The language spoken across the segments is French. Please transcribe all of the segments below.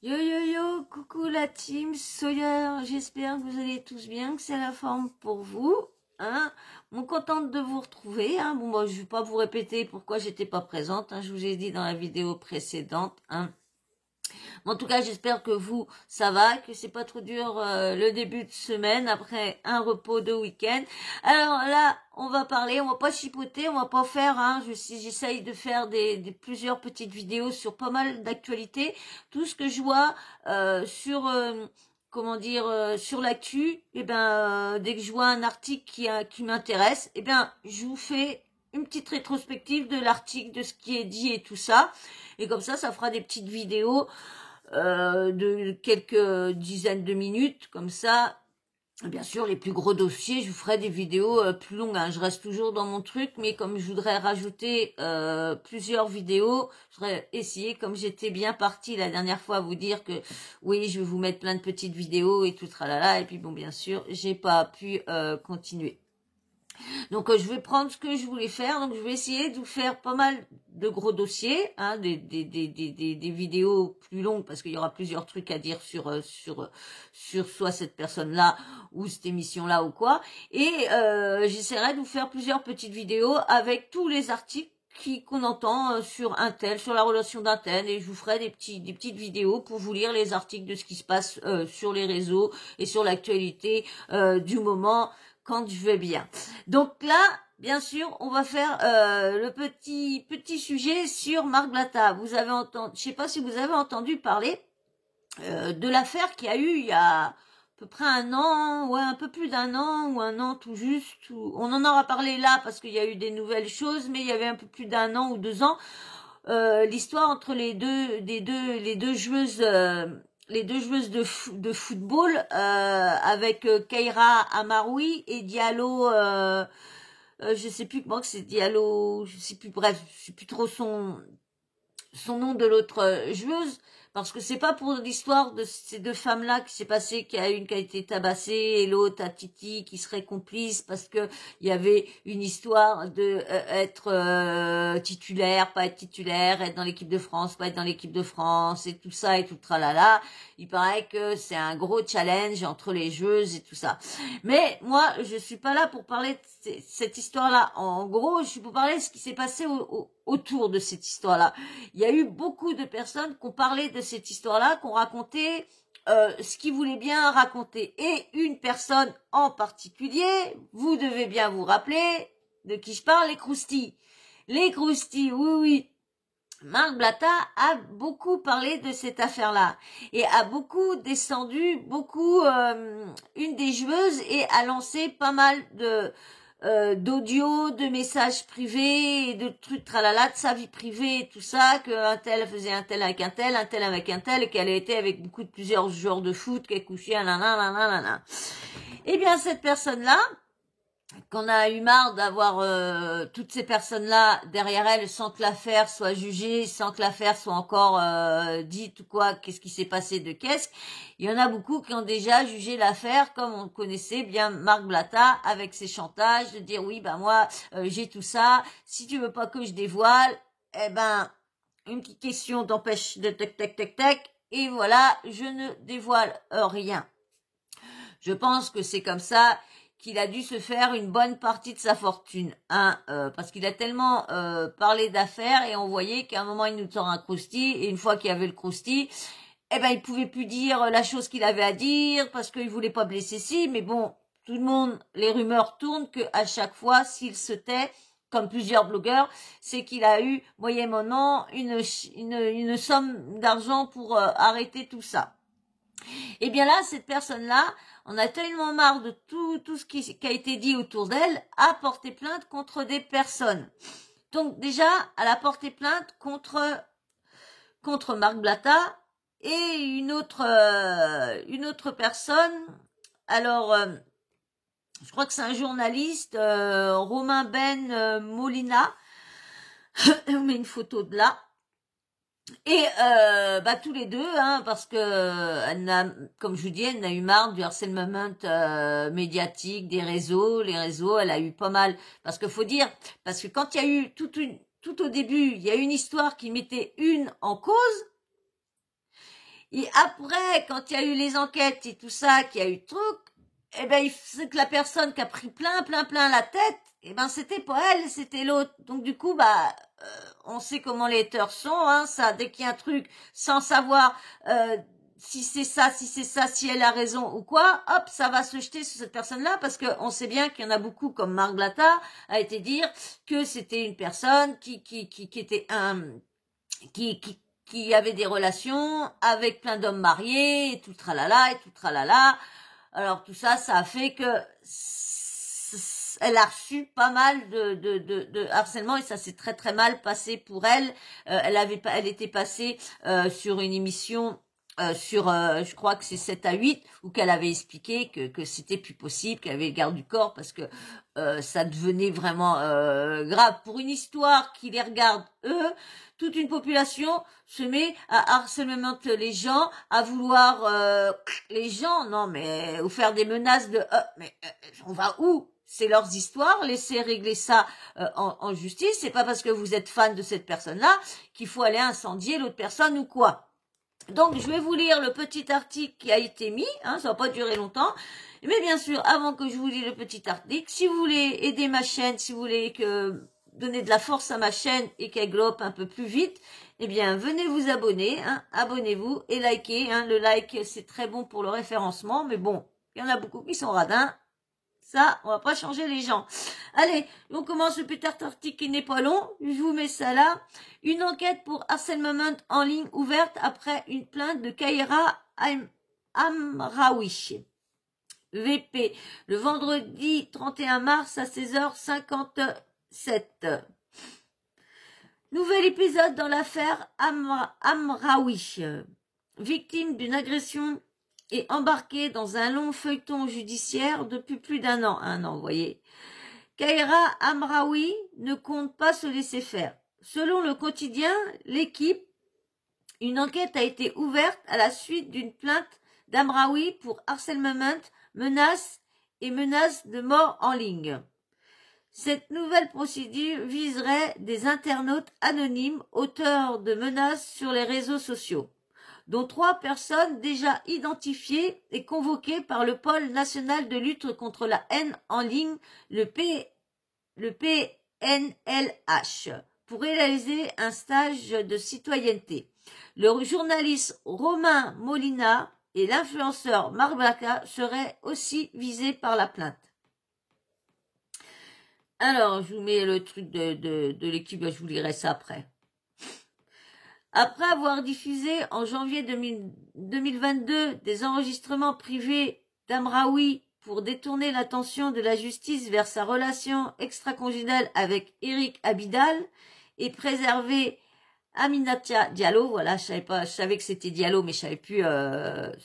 Yo yo yo, coucou la team Sawyer, j'espère que vous allez tous bien, que c'est la forme pour vous, hein. Bon, contente de vous retrouver, hein. Bon, moi je vais pas vous répéter pourquoi j'étais pas présente, hein. Je vous ai dit dans la vidéo précédente, hein. En tout cas, j'espère que vous, ça va, que c'est pas trop dur le début de semaine après un repos de week-end. Alors là, on va parler, on va pas chipoter, on va pas faire, hein, j'essaye de faire plusieurs petites vidéos sur pas mal d'actualités. Tout ce que je vois sur comment dire sur l'actu, et dès que je vois un article qui m'intéresse, je vous fais une petite rétrospective de l'article, de ce qui est dit et tout ça. Et comme ça fera des petites vidéos de quelques dizaines de minutes, comme ça. Bien sûr, les plus gros dossiers, je vous ferai des vidéos plus longues, hein. Je reste toujours dans mon truc, mais comme je voudrais rajouter plusieurs vidéos, je voudrais essayer, comme j'étais bien partie la dernière fois, à vous dire que oui, je vais vous mettre plein de petites vidéos et tout tralala, et puis bon, bien sûr, j'ai pas pu continuer. Donc je vais prendre ce que je voulais faire. Donc je vais essayer de vous faire pas mal de gros dossiers, hein, des vidéos plus longues parce qu'il y aura plusieurs trucs à dire sur soit cette personne-là ou cette émission-là ou quoi. Et j'essaierai de vous faire plusieurs petites vidéos avec tous les articles qu'on entend sur un tel, sur la relation d'un tel, et je vous ferai des petites vidéos pour vous lire les articles de ce qui se passe sur les réseaux et sur l'actualité du moment quand je vais bien. Donc là, bien sûr, on va faire le petit sujet sur Marc Blatta. Vous avez entendu, je sais pas si vous avez entendu parler de l'affaire qu'il y a eu il y a à peu près un an, ouais, un peu plus d'un an ou un an tout juste. On en aura parlé là parce qu'il y a eu des nouvelles choses, mais il y avait un peu plus d'un an ou 2 ans. L'histoire entre les deux joueuses. Les deux joueuses de football avec Keira Amaroui et Diallo, je sais plus comment que c'est Diallo, je sais plus, bref, je sais plus trop son nom de l'autre joueuse, parce que c'est pas pour l'histoire de ces deux femmes-là qui s'est passé, qu'il y a une qui a été tabassée et l'autre à Titi qui serait complice parce que il y avait une histoire de être titulaire, pas être titulaire, être dans l'équipe de France, pas être dans l'équipe de France et tout ça et tout le tralala. Il paraît que c'est un gros challenge entre les joueuses et tout ça. Mais moi, je suis pas là pour parler de cette histoire-là. En gros, je suis pour parler de ce qui s'est passé autour de cette histoire-là. Il y a eu beaucoup de personnes qui ont parlé de cette histoire-là, qui ont raconté ce qu'ils voulaient bien raconter. Et une personne en particulier, vous devez bien vous rappeler de qui je parle, les croustilles. Les croustilles, oui, oui. Marc Blatta a beaucoup parlé de cette affaire-là et a beaucoup descendu, une des joueuses et a lancé pas mal d'audio, de messages privés et de trucs tralala de sa vie privée et tout ça, qu'un tel faisait un tel avec un tel avec un tel, et qu'elle a été avec beaucoup de plusieurs joueurs de foot, qu'elle couchait, nanana. Eh bien, cette personne-là, qu'on a eu marre d'avoir toutes ces personnes-là derrière elle sans que l'affaire soit jugée, sans que l'affaire soit encore dite ou quoi, qu'est-ce qui s'est passé de qu'est-ce. Il y en a beaucoup qui ont déjà jugé l'affaire comme on connaissait bien Marc Blatta avec ses chantages, de dire oui, moi j'ai tout ça, si tu veux pas que je dévoile, une petite question t'empêche de tac, et voilà, je ne dévoile rien. Je pense que c'est comme ça qu'il a dû se faire une bonne partie de sa fortune, hein, parce qu'il a tellement parlé d'affaires et on voyait qu'à un moment il nous sort un croustille et une fois qu'il y avait le croustille, il pouvait plus dire la chose qu'il avait à dire parce qu'il voulait pas blesser si, mais bon, tout le monde, les rumeurs tournent que à chaque fois s'il se tait, comme plusieurs blogueurs, c'est qu'il a eu moyennement une somme d'argent pour arrêter tout ça. Et bien là, cette personne-là, on a tellement marre de tout ce qui a été dit autour d'elle, a porté plainte contre des personnes. Donc déjà, elle a porté plainte contre Marc Blatta et une autre personne. Alors, je crois que c'est un journaliste, Romain Ben Molina. On met une photo de là. Et tous les deux, hein, parce que comme je vous dis, elle a eu marre du harcèlement médiatique des réseaux. Les réseaux, elle a eu pas mal. Parce que faut dire, parce que quand il y a eu tout au début, il y a eu une histoire qui mettait une en cause. Et après, quand il y a eu les enquêtes et tout ça, qu'il y a eu truc, eh ben, c'est que la personne qui a pris plein la tête, eh ben, c'était pas elle, c'était l'autre. Donc, du coup, on sait comment les haters sont, hein, ça, dès qu'il y a un truc, sans savoir, si c'est ça, si elle a raison ou quoi, hop, ça va se jeter sur cette personne-là, parce que on sait bien qu'il y en a beaucoup, comme Marc Blatta a été dire que c'était une personne qui était qui avait des relations avec plein d'hommes mariés, et tout tralala, et tout tralala. Alors tout ça, ça a fait que elle a reçu pas mal de harcèlement et ça s'est très mal passé pour elle. Elle était passée sur une émission je crois que c'est 7 à 8, où qu'elle avait expliqué que c'était plus possible, qu'elle avait le garde du corps parce que ça devenait vraiment grave. Pour une histoire qui les regarde eux, toute une population se met à harceler les gens, à vouloir les gens, non mais, ou faire des menaces de mais on va où? C'est leurs histoires, laissez régler ça en justice. C'est pas parce que vous êtes fan de cette personne-là qu'il faut aller incendier l'autre personne ou quoi. Donc, je vais vous lire le petit article qui a été mis, hein, ça va pas durer longtemps. Mais bien sûr, avant que je vous lise le petit article, si vous voulez aider ma chaîne, si vous voulez donner de la force à ma chaîne et qu'elle globe un peu plus vite, eh bien, venez vous abonner, hein, abonnez-vous et likez, hein. Le like, c'est très bon pour le référencement, mais bon, il y en a beaucoup qui sont radins. Ça, on va pas changer les gens. Allez, on commence le petit article qui n'est pas long. Je vous mets ça là. Une enquête pour harcèlement en ligne ouverte après une plainte de Kaira Amraoui. VP, le vendredi 31 mars à 16h57. Nouvel épisode dans l'affaire Amraoui. Victime d'une agression et embarquée dans un long feuilleton judiciaire depuis plus d'un an, vous voyez. Kaira Amraoui ne compte pas se laisser faire. Selon le quotidien L'équipe, une enquête a été ouverte à la suite d'une plainte d'Amraoui pour harcèlement, menaces et menaces de mort en ligne. Cette nouvelle procédure viserait des internautes anonymes auteurs de menaces sur les réseaux sociaux, dont 3 personnes déjà identifiées et convoquées par le pôle national de lutte contre la haine en ligne, le PNLH, pour réaliser un stage de citoyenneté. Le journaliste Romain Molina et l'influenceur Marc Blatta seraient aussi visés par la plainte. Alors, je vous mets le truc de l'équipe, je vous lirai ça après. Après avoir diffusé en janvier 2022 des enregistrements privés d'Amraoui pour détourner l'attention de la justice vers sa relation extra-conjugale avec Eric Abidal et préserver Aminata Diallo, voilà, je savais que c'était Diallo, mais je savais plus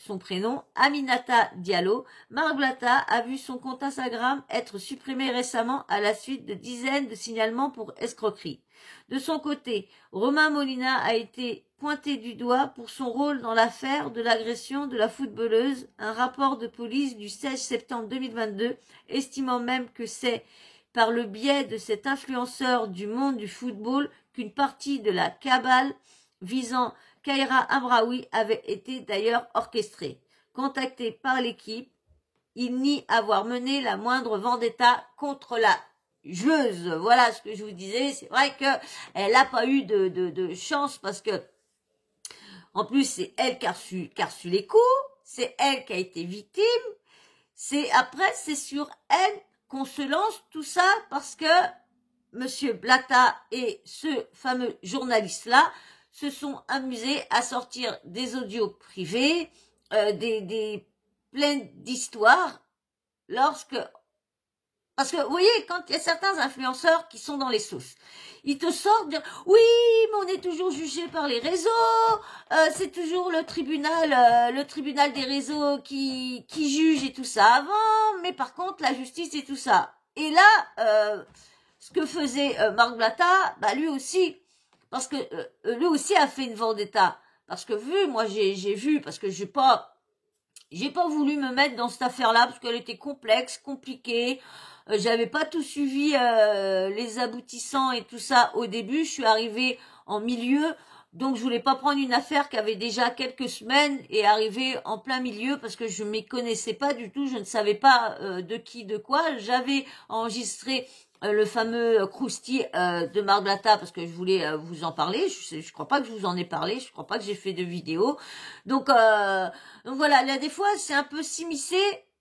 son prénom. Aminata Diallo. Marc Blatta a vu son compte Instagram être supprimé récemment à la suite de dizaines de signalements pour escroquerie. De son côté, Romain Molina a été pointé du doigt pour son rôle dans l'affaire de l'agression de la footballeuse. Un rapport de police du 16 septembre 2022 estimant même que c'est par le biais de cet influenceur du monde du football qu'une partie de la cabale visant Kaira Amraoui avait été d'ailleurs orchestrée. Contacté par l'équipe, il nie avoir mené la moindre vendetta contre la joueuse. Voilà ce que je vous disais. C'est vrai qu'elle n'a pas eu de chance parce que, en plus, c'est elle qui a reçu les coups, c'est elle qui a été victime. Après, c'est sur elle qu'on se lance tout ça parce que Monsieur Blatta et ce fameux journaliste-là se sont amusés à sortir des audios privés, des pleines d'histoires, parce que, vous voyez, quand il y a certains influenceurs qui sont dans les sauces, ils te sortent dire, oui, mais on est toujours jugé par les réseaux, c'est toujours le tribunal des réseaux qui juge et tout ça avant, mais par contre, la justice et tout ça. Et là, ce que faisait Marc Blatta, lui aussi, parce que lui aussi a fait une vendetta. Parce que moi j'ai vu, parce que j'ai pas voulu me mettre dans cette affaire-là, parce qu'elle était complexe, compliquée. J'avais pas tout suivi les aboutissants et tout ça au début. Je suis arrivée en milieu. Donc, je voulais pas prendre une affaire qui avait déjà quelques semaines et arriver en plein milieu parce que je m'y connaissais pas du tout. Je ne savais pas de qui, de quoi. J'avais enregistré le fameux Krusty de Marc Blatta parce que je voulais vous en parler. Je crois pas que je vous en ai parlé. Je crois pas que j'ai fait de vidéo. Donc voilà, là des fois c'est un peu s'immiscer.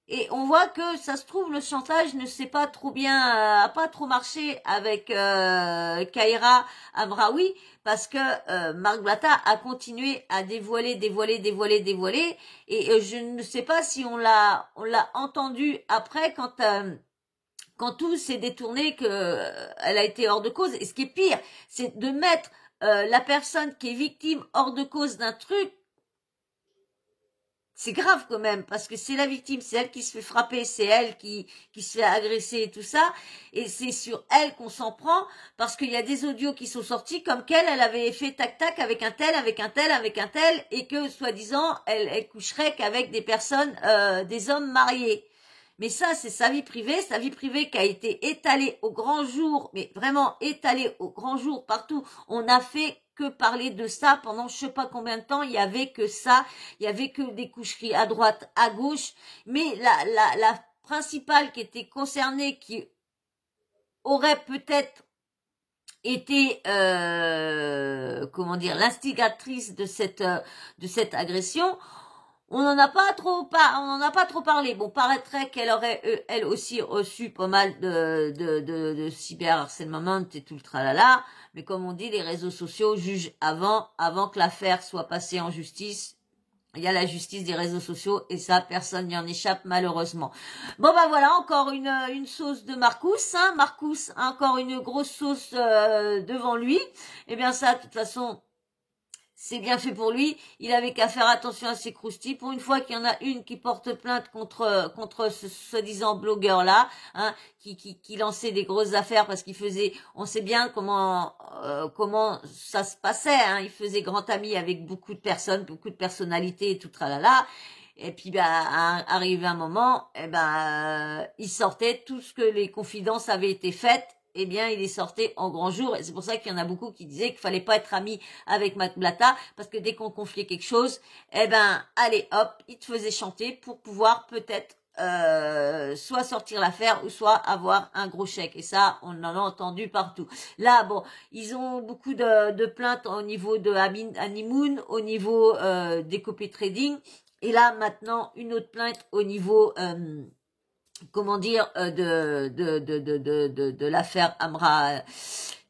Et on voit que ça se trouve le chantage ne s'est pas trop bien, a pas trop marché avec Kaira Amraoui parce que Marc Blatta a continué à dévoiler, et je ne sais pas si on l'a entendu après quand tout s'est détourné que elle a été hors de cause. Et ce qui est pire, c'est de mettre la personne qui est victime hors de cause d'un truc. C'est grave quand même, parce que c'est la victime, c'est elle qui se fait frapper, c'est elle qui se fait agresser et tout ça, et c'est sur elle qu'on s'en prend, parce qu'il y a des audios qui sont sortis comme qu'elle avait fait tac-tac avec un tel, et que, soi-disant, elle coucherait qu'avec des personnes, des hommes mariés. Mais ça, c'est sa vie privée qui a été étalée au grand jour, mais vraiment étalée au grand jour partout. On a fait que parler de ça pendant je sais pas combien de temps, il y avait que ça, il y avait que des coucheries à droite, à gauche, mais la principale qui était concernée, qui aurait peut-être été l'instigatrice de cette agression, on n'en a pas trop parlé. Bon, paraîtrait qu'elle aurait elle aussi reçu pas mal de cyberharcèlement et tout le tralala, mais comme on dit, les réseaux sociaux jugent avant que l'affaire soit passée en justice. Il y a la justice des réseaux sociaux et ça, personne n'y en échappe malheureusement. Bon bah voilà, encore une sauce de Marcus, hein. Marcus a encore une grosse sauce devant lui. Eh bien ça, de toute façon, c'est bien fait pour lui. Il avait qu'à faire attention à ses croustilles. Pour une fois qu'il y en a une qui porte plainte contre ce soi-disant blogueur-là, hein, qui lançait des grosses affaires parce qu'il faisait, on sait bien comment ça se passait, hein. Il faisait grand ami avec beaucoup de personnes, beaucoup de personnalités et tout tralala. Et puis, arrivé un moment, il sortait tout ce que les confidences avaient été faites. Eh bien, il est sorti en grand jour. Et c'est pour ça qu'il y en a beaucoup qui disaient qu'il fallait pas être ami avec Marc Blatta, parce que dès qu'on confiait quelque chose, allez, hop, il te faisait chanter pour pouvoir peut-être soit sortir l'affaire ou soit avoir un gros chèque. Et ça, on en a entendu partout. Là, bon, ils ont beaucoup de plaintes au niveau de Honeymoon, au niveau des copy trading. Et là, maintenant, une autre plainte au niveau de l'affaire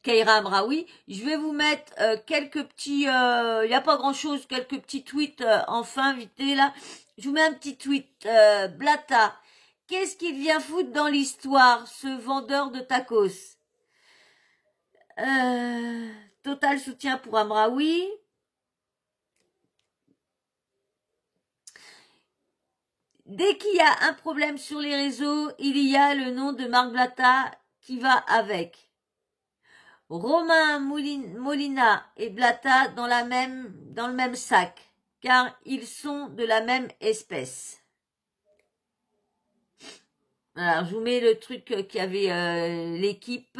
Kaira Amraoui. Je vais vous mettre quelques petits, il y a pas grand chose, quelques petits tweets enfin vite là. Je vous mets un petit tweet. Blatta, qu'est-ce qu'il vient foutre dans l'histoire, ce vendeur de tacos? Total soutien pour Amraoui. Dès qu'il y a un problème sur les réseaux, il y a le nom de Marc Blatta qui va avec. Romain Molina et Blatta dans le même sac, car ils sont de la même espèce. Alors, je vous mets le truc qu'il y avait l'équipe.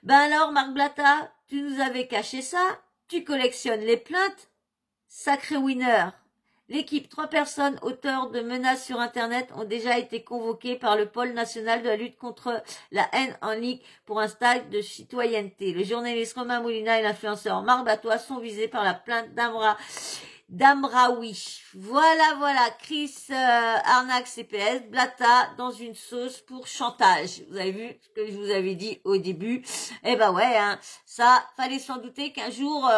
Alors, Marc Blatta, tu nous avais caché ça, tu collectionnes les plaintes, sacré winner. L'équipe, 3 personnes auteurs de menaces sur Internet ont déjà été convoquées par le pôle national de la lutte contre la haine en ligne pour un stage de citoyenneté. Le journaliste Romain Molina et l'influenceur Marc Blatta sont visés par la plainte d'Amraoui. Voilà, Chris Arnaque CPS, Blatta dans une sauce pour chantage. Vous avez vu ce que je vous avais dit au début? Eh ben ouais, hein, ça, fallait s'en douter qu'un jour...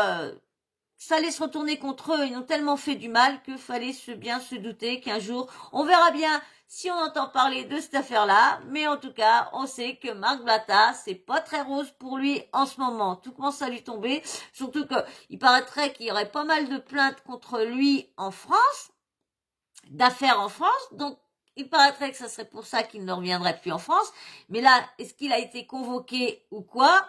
ça allait se retourner contre eux. Ils ont tellement fait du mal que fallait bien se douter qu'un jour, on verra bien si on entend parler de cette affaire-là. Mais en tout cas, on sait que Marc Blatta, c'est pas très rose pour lui en ce moment. Tout commence à lui tomber. Surtout que il paraîtrait qu'il y aurait pas mal de plaintes contre lui en France, d'affaires en France. Donc, il paraîtrait que ça serait pour ça qu'il ne reviendrait plus en France. Mais là, est-ce qu'il a été convoqué ou quoi?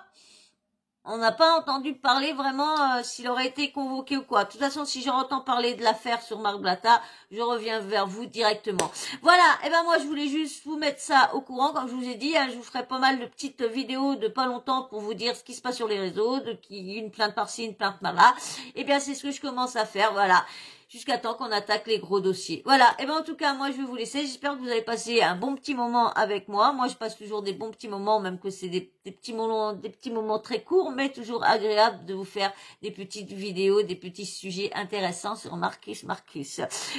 On n'a pas entendu parler vraiment s'il aurait été convoqué ou quoi. De toute façon, si j'entends parler de l'affaire sur Marc Blatta, je reviens vers vous directement. Voilà, et ben moi je voulais juste vous mettre ça au courant, comme je vous ai dit, hein, je vous ferai pas mal de petites vidéos de pas longtemps pour vous dire ce qui se passe sur les réseaux, une plainte par-ci, une plainte par-là. Et bien c'est ce que je commence à faire, voilà. Jusqu'à temps qu'on attaque les gros dossiers. Voilà, et ben en tout cas, moi je vais vous laisser. J'espère que vous avez passé un bon petit moment avec moi. Moi je passe toujours des bons petits moments, même que c'est des petits moments très courts, mais toujours agréables de vous faire des petites vidéos, des petits sujets intéressants sur Marcus.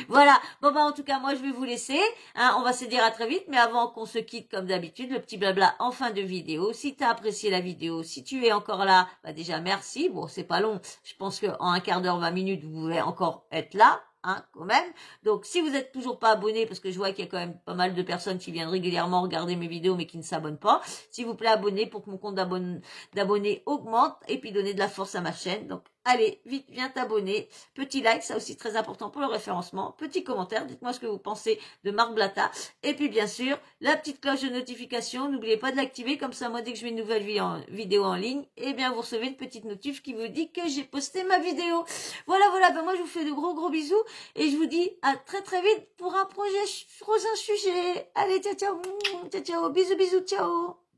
Voilà, bon ben en tout cas, moi je vais vous laisser. Hein, on va se dire à très vite, mais avant qu'on se quitte comme d'habitude, le petit blabla en fin de vidéo. Si tu as apprécié la vidéo, si tu es encore là, bah déjà merci. Bon, c'est pas long. Je pense qu'en un quart d'heure, 20 minutes, vous pouvez encore être là. Hein, quand même. Donc, si vous êtes toujours pas abonné, parce que je vois qu'il y a quand même pas mal de personnes qui viennent régulièrement regarder mes vidéos, mais qui ne s'abonnent pas, s'il vous plaît, abonnez pour que mon compte d'abonnés augmente et puis donner de la force à ma chaîne. Donc, allez, vite, viens t'abonner. Petit like, ça aussi très important pour le référencement. Petit commentaire, dites-moi ce que vous pensez de Marc Blatta. Et puis, bien sûr, la petite cloche de notification, n'oubliez pas de l'activer, comme ça, moi, dès que je mets une nouvelle vidéo en ligne, eh bien, vous recevez une petite notif qui vous dit que j'ai posté ma vidéo. Voilà, ben moi, je vous fais de gros bisous. Et je vous dis à très vite pour un projet, sur un sujet. Allez, ciao, bisous, ciao.